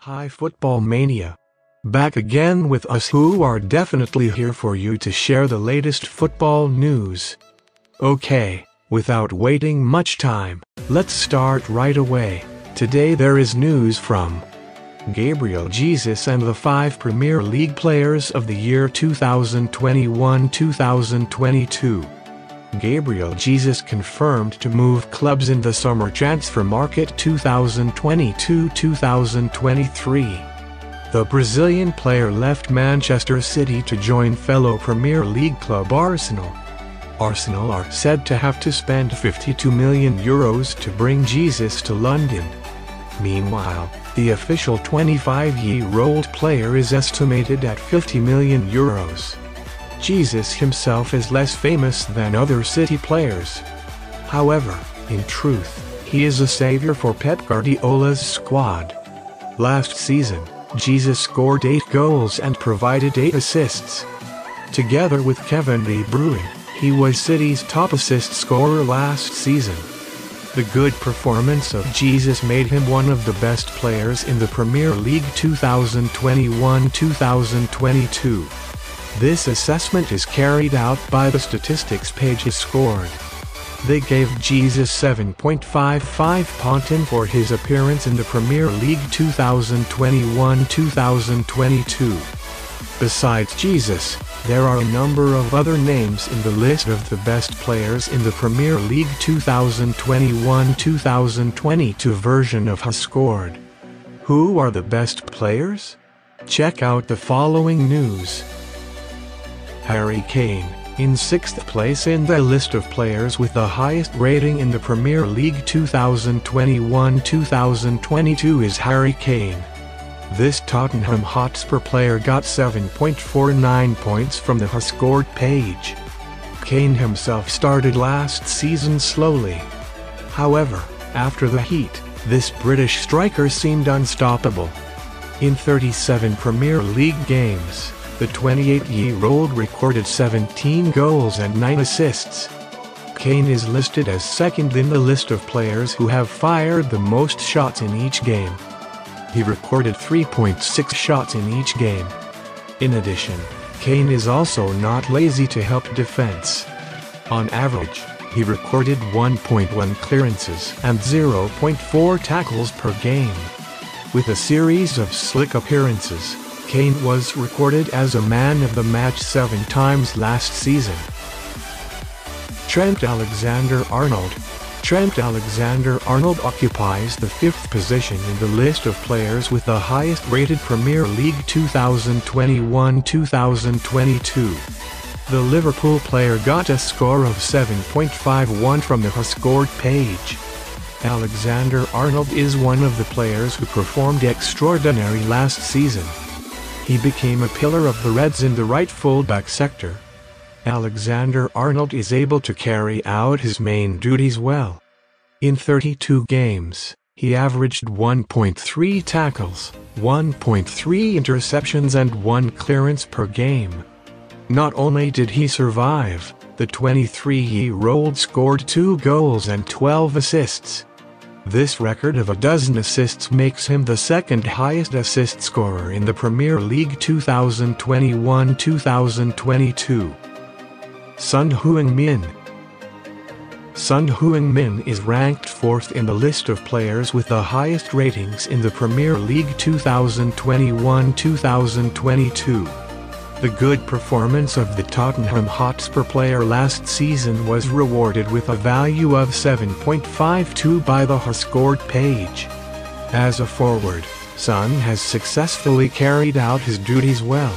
Hi Football Mania. Back again with us who are definitely here for you to share the latest football news. Okay, without waiting much time, let's start right away. Today there is news from Gabriel Jesus and the 5 Premier League players of the year 2021-2022. Gabriel Jesus confirmed to move clubs in the summer transfer market 2022-2023. The Brazilian player left Manchester City to join fellow Premier League club Arsenal. Arsenal are said to have to spend €52 million to bring Jesus to London. Meanwhile, the official 25-year-old player is estimated at €50 million. Jesus himself is less famous than other City players. However, in truth, he is a savior for Pep Guardiola's squad. Last season, Jesus scored 8 goals and provided 8 assists. Together with Kevin De Bruyne, he was City's top assist scorer last season. The good performance of Jesus made him one of the best players in the Premier League 2021-2022. This assessment is carried out by the statistics page Whoscored. They gave Jesus 7.55 Pontin for his appearance in the Premier League 2021-2022. Besides Jesus, there are a number of other names in the list of the best players in the Premier League 2021-2022 version of Whoscored. Who are the best players? Check out the following news. Harry Kane, in 6th place in the list of players with the highest rating in the Premier League 2021-2022 is Harry Kane. This Tottenham Hotspur player got 7.49 points from the Whoscored page. Kane himself started last season slowly. However, after the heat, this British striker seemed unstoppable. In 37 Premier League games, the 28-year-old recorded 17 goals and 9 assists. Kane is listed as second in the list of players who have fired the most shots in each game. He recorded 3.6 shots in each game. In addition, Kane is also not lazy to help defense. On average, he recorded 1.1 clearances and 0.4 tackles per game. With a series of slick appearances, Kane was recorded as a man of the match 7 times last season. Trent Alexander-Arnold. Trent Alexander-Arnold occupies the 5th position in the list of players with the highest rated Premier League 2021-2022. The Liverpool player got a score of 7.51 from the Whoscored page. Alexander-Arnold is one of the players who performed extraordinary last season. He became a pillar of the Reds in the right fullback sector. Alexander-Arnold is able to carry out his main duties well. In 32 games, he averaged 1.3 tackles, 1.3 interceptions and 1 clearance per game. Not only did he survive, the 23-year-old scored 2 goals and 12 assists. This record of a dozen assists makes him the second highest assist scorer in the Premier League 2021-2022. Son Heung-min. Son Heung-min is ranked 4th in the list of players with the highest ratings in the Premier League 2021-2022. The good performance of the Tottenham Hotspur player last season was rewarded with a value of 7.52 by the Whoscored page. As a forward, Son has successfully carried out his duties well.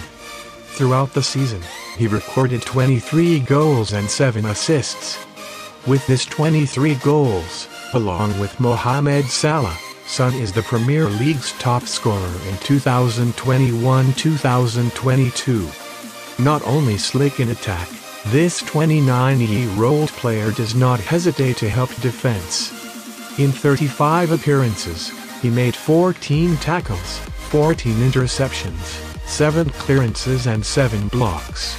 Throughout the season, he recorded 23 goals and 7 assists. With this 23 goals, along with Mohamed Salah, Son is the Premier League's top scorer in 2021-2022. Not only slick in attack, this 29-year-old player does not hesitate to help defense. In 35 appearances, he made 14 tackles, 14 interceptions, 7 clearances and 7 blocks.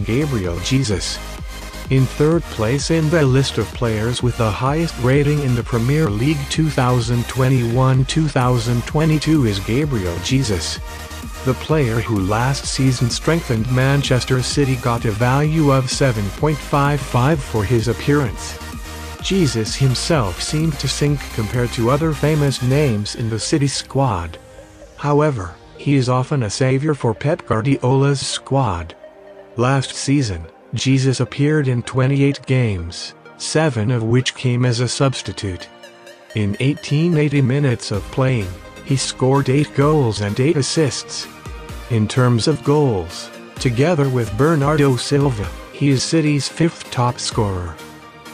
Gabriel Jesus. In third place in the list of players with the highest rating in the Premier League 2021-2022 is Gabriel Jesus. The player who last season strengthened Manchester City got a value of 7.55 for his appearance. Jesus himself seemed to sink compared to other famous names in the City squad. However, he is often a savior for Pep Guardiola's squad. Last season, Jesus appeared in 28 games, 7 of which came as a substitute. In 1880 minutes of playing, he scored 8 goals and 8 assists. In terms of goals, together with Bernardo Silva, he is City's 5th top scorer.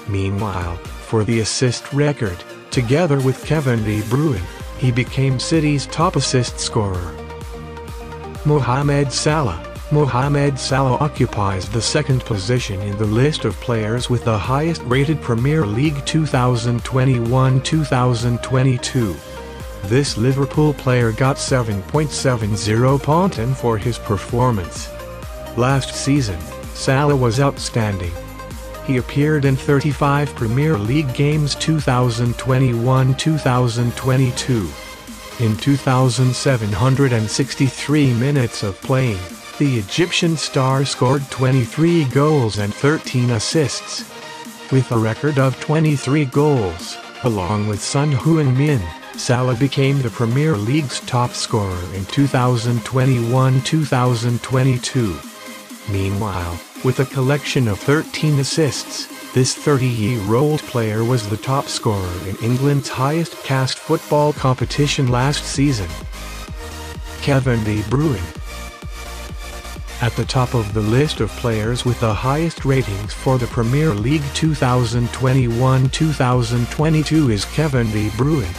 Meanwhile, for the assist record, together with Kevin De Bruyne, he became City's top assist scorer. Mohamed Salah. Mohamed Salah occupies the second position in the list of players with the highest rated Premier League 2021-2022. This Liverpool player got 7.70 Ponton for his performance. Last season, Salah was outstanding. He appeared in 35 Premier League games 2021-2022. In 2,763 minutes of playing, the Egyptian star scored 23 goals and 13 assists. With a record of 23 goals, along with Son Heung-min, Salah became the Premier League's top scorer in 2021-2022. Meanwhile, with a collection of 13 assists, this 30-year-old player was the top scorer in England's highest caste football competition last season. Kevin De Bruyne. At the top of the list of players with the highest ratings for the Premier League 2021-2022 is Kevin De Bruyne.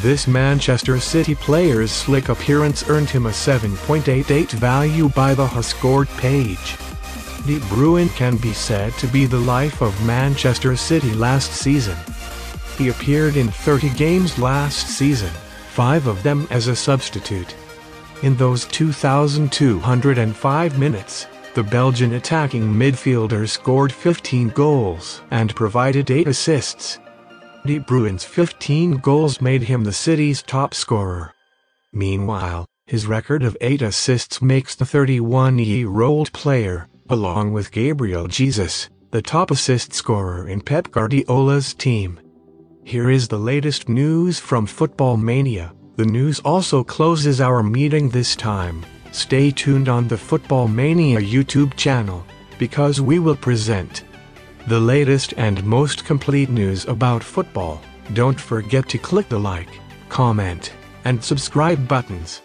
This Manchester City player's slick appearance earned him a 7.88 value by the Whoscored page. De Bruyne can be said to be the life of Manchester City last season. He appeared in 30 games last season, 5 of them as a substitute. In those 2,205 minutes, the Belgian attacking midfielder scored 15 goals and provided 8 assists. De Bruyne's 15 goals made him the City's top scorer. Meanwhile, his record of 8 assists makes the 31-year-old player, along with Gabriel Jesus, the top assist scorer in Pep Guardiola's team. Here is the latest news from Football Mania. The news also closes our meeting this time. Stay tuned on the Football Mania YouTube channel, because we will present the latest and most complete news about football. Don't forget to click the like, comment, and subscribe buttons.